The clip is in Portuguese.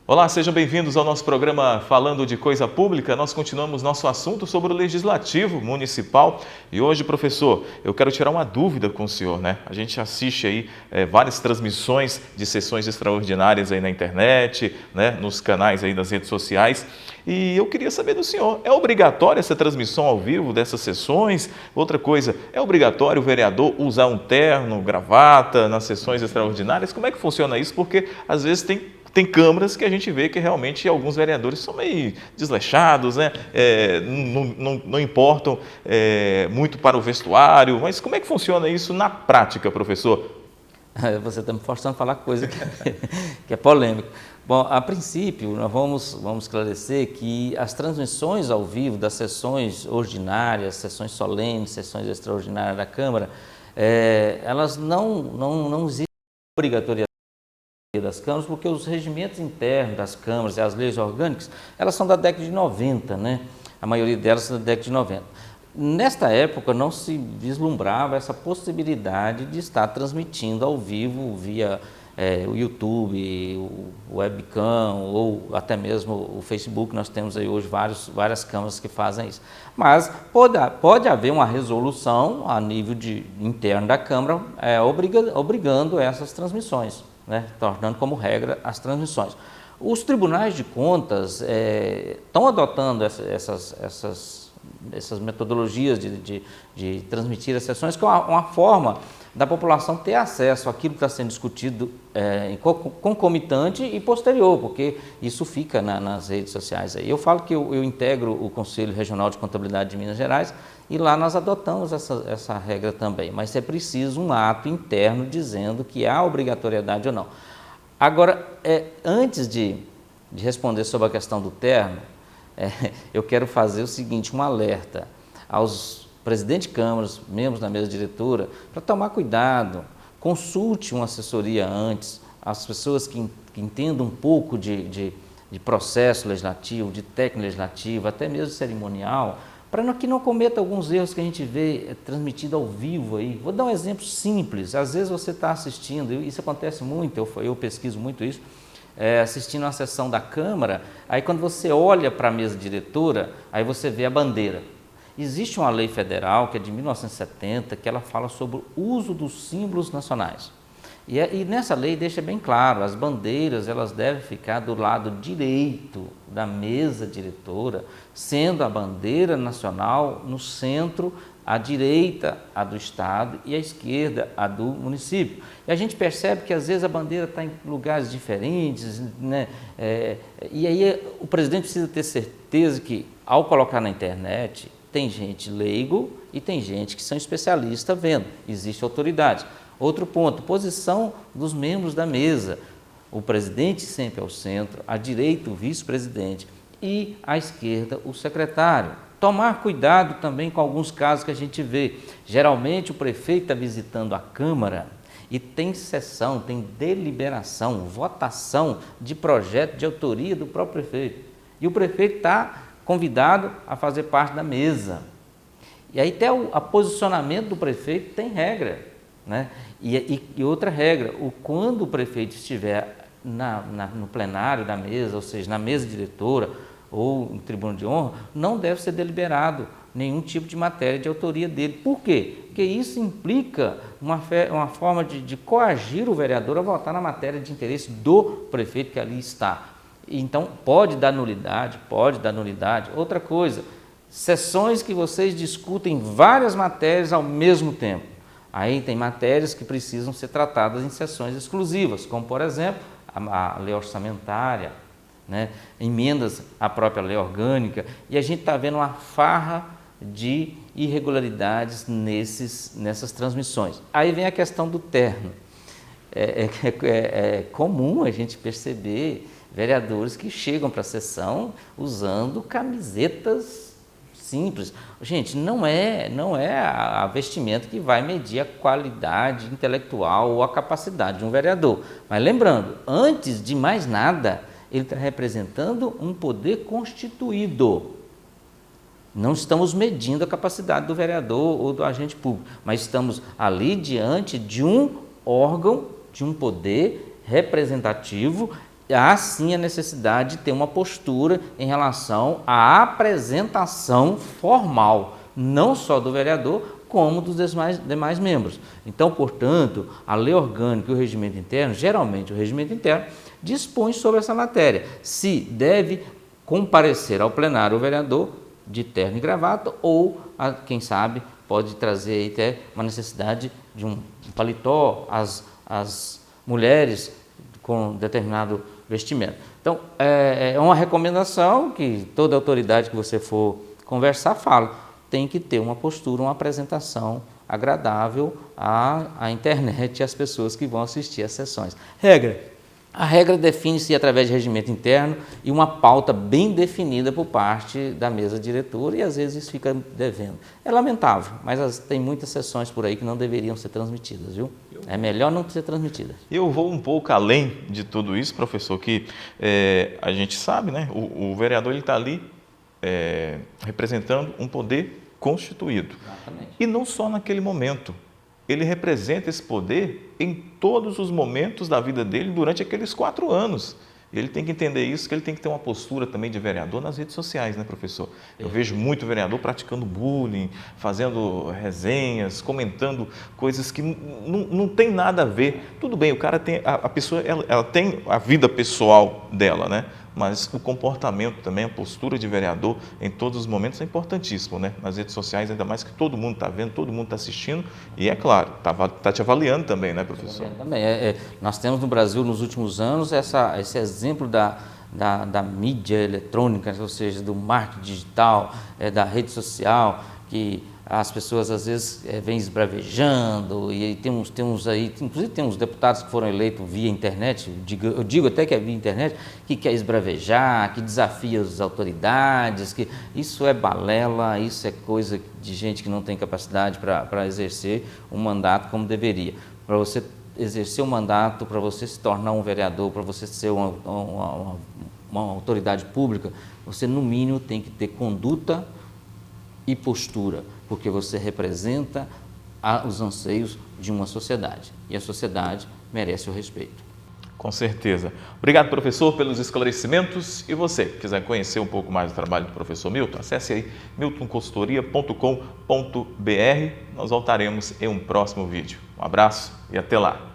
Olá, sejam bem-vindos ao nosso programa Falando de Coisa Pública. Nós continuamos nosso assunto sobre o Legislativo Municipal e hoje, professor, eu quero tirar uma dúvida com o senhor, né? A gente assiste aí várias transmissões de sessões extraordinárias aí na internet, né? Nos canais aí das redes sociais e eu queria saber do senhor, é obrigatória essa transmissão ao vivo dessas sessões? Outra coisa, é obrigatório o vereador usar um terno, gravata nas sessões extraordinárias? Como é que funciona isso? Porque às vezes tem câmaras que a gente vê que realmente alguns vereadores são meio desleixados, né? Não importam muito para o vestuário, mas como é que funciona isso na prática, professor? Você está me forçando a falar coisa que é polêmica. Bom, a princípio, nós vamos esclarecer que as transmissões ao vivo das sessões ordinárias, sessões solenes, sessões extraordinárias da Câmara, elas não existem obrigatoriedade das câmaras, porque os regimentos internos das câmaras e as leis orgânicas, elas são da década de 90, né? A maioria delas são da década de 90. Nesta época não se vislumbrava essa possibilidade de estar transmitindo ao vivo via o YouTube, o webcam ou até mesmo o Facebook. Nós temos aí hoje várias câmaras que fazem isso. Mas pode haver uma resolução a nível interno da Câmara obrigando essas transmissões, né, tornando como regra as transmissões. Os tribunais de contas estão adotando essas metodologias de transmitir as sessões, que é uma forma da população ter acesso àquilo que está sendo discutido concomitante e posterior, porque isso fica nas redes sociais. Eu falo que eu integro o Conselho Regional de Contabilidade de Minas Gerais e lá nós adotamos essa regra também, mas é preciso um ato interno dizendo que há obrigatoriedade ou não. Agora, antes de responder sobre a questão do terno, eu quero fazer o seguinte, um alerta aos presidentes de câmaras, membros da mesa diretora, para tomar cuidado, consulte uma assessoria antes, as pessoas que entendam um pouco de processo legislativo, de técnica legislativa, até mesmo cerimonial, para que não cometa alguns erros que a gente vê transmitido ao vivo aí. Vou dar um exemplo simples, às vezes você está assistindo, isso acontece muito, eu pesquiso muito isso, assistindo uma sessão da Câmara, aí quando você olha para a mesa diretora, aí você vê a bandeira. Existe uma lei federal, que é de 1970, que ela fala sobre o uso dos símbolos nacionais. E nessa lei deixa bem claro, as bandeiras elas devem ficar do lado direito da mesa diretora, sendo a bandeira nacional no centro, à direita a do Estado e à esquerda a do município. E a gente percebe que às vezes a bandeira está em lugares diferentes, né? E aí o presidente precisa ter certeza que ao colocar na internet, tem gente leigo e tem gente que são especialistas vendo, existe autoridade. Outro ponto, posição dos membros da mesa, o presidente sempre ao centro, à direita o vice-presidente e à esquerda o secretário. Tomar cuidado também com alguns casos que a gente vê. Geralmente o prefeito está visitando a Câmara e tem sessão, tem deliberação, votação de projeto de autoria do próprio prefeito. E o prefeito está convidado a fazer parte da mesa. E aí até o posicionamento do prefeito tem regra, né? E outra regra, quando o prefeito estiver no plenário da mesa, ou seja, na mesa diretora ou no tribunal de honra, não deve ser deliberado nenhum tipo de matéria de autoria dele. Por quê? Porque isso implica uma forma de coagir o vereador a votar na matéria de interesse do prefeito que ali está. Então, pode dar nulidade. Outra coisa, sessões que vocês discutem várias matérias ao mesmo tempo. Aí tem matérias que precisam ser tratadas em sessões exclusivas, como, por exemplo, a lei orçamentária, né? Emendas à própria lei orgânica, e a gente está vendo uma farra de irregularidades nessas transmissões. Aí vem a questão do terno. É comum a gente perceber vereadores que chegam para a sessão usando camisetas simples. Gente, não é a vestimenta que vai medir a qualidade intelectual ou a capacidade de um vereador. Mas lembrando, antes de mais nada, ele está representando um poder constituído. Não estamos medindo a capacidade do vereador ou do agente público, mas estamos ali diante de um órgão, de um poder representativo há sim a necessidade de ter uma postura em relação à apresentação formal, não só do vereador, como dos demais membros. Então, portanto, a lei orgânica e o regimento interno, geralmente o regimento interno, dispõe sobre essa matéria, se deve comparecer ao plenário o vereador de terno e gravata ou, quem sabe, pode trazer aí até uma necessidade de um paletó, as mulheres com determinado vestimento. Então, é uma recomendação que toda autoridade que você for conversar fala, tem que ter uma postura, uma apresentação agradável à internet e às pessoas que vão assistir às sessões. A regra define-se através de regimento interno e uma pauta bem definida por parte da mesa diretora e às vezes fica devendo. É lamentável, mas tem muitas sessões por aí que não deveriam ser transmitidas, viu? É melhor não ser transmitida. Eu vou um pouco além de tudo isso, professor, que a gente sabe, né? O vereador ele está ali representando um poder constituído. Exatamente. E não só naquele momento. Ele representa esse poder em todos os momentos da vida dele durante aqueles 4 anos. Ele tem que entender isso, que ele tem que ter uma postura também de vereador nas redes sociais, né, professor? Eu vejo muito vereador praticando bullying, fazendo resenhas, comentando coisas que não tem nada a ver. Tudo bem, o cara tem, a pessoa, ela tem a vida pessoal dela, né? Mas o comportamento também, a postura de vereador em todos os momentos é importantíssimo, né? Nas redes sociais, ainda mais que todo mundo está vendo, todo mundo está assistindo e, é claro, está te avaliando também, né, professor? Também. Nós temos no Brasil, nos últimos anos, esse exemplo da mídia eletrônica, ou seja, do marketing digital, da rede social, que as pessoas às vezes vêm esbravejando, e tem uns aí, inclusive tem uns deputados que foram eleitos via internet, eu digo até que é via internet, que quer esbravejar, que desafia as autoridades, que isso é balela, isso é coisa de gente que não tem capacidade para exercer um mandato como deveria. Para você exercer um mandato, para você se tornar um vereador, para você ser uma autoridade pública, você no mínimo tem que ter conduta e postura, porque você representa os anseios de uma sociedade, e a sociedade merece o respeito. Com certeza. Obrigado, professor, pelos esclarecimentos. E você, quiser conhecer um pouco mais do trabalho do professor Milton, acesse aí miltonconsultoria.com.br. Nós voltaremos em um próximo vídeo. Um abraço e até lá.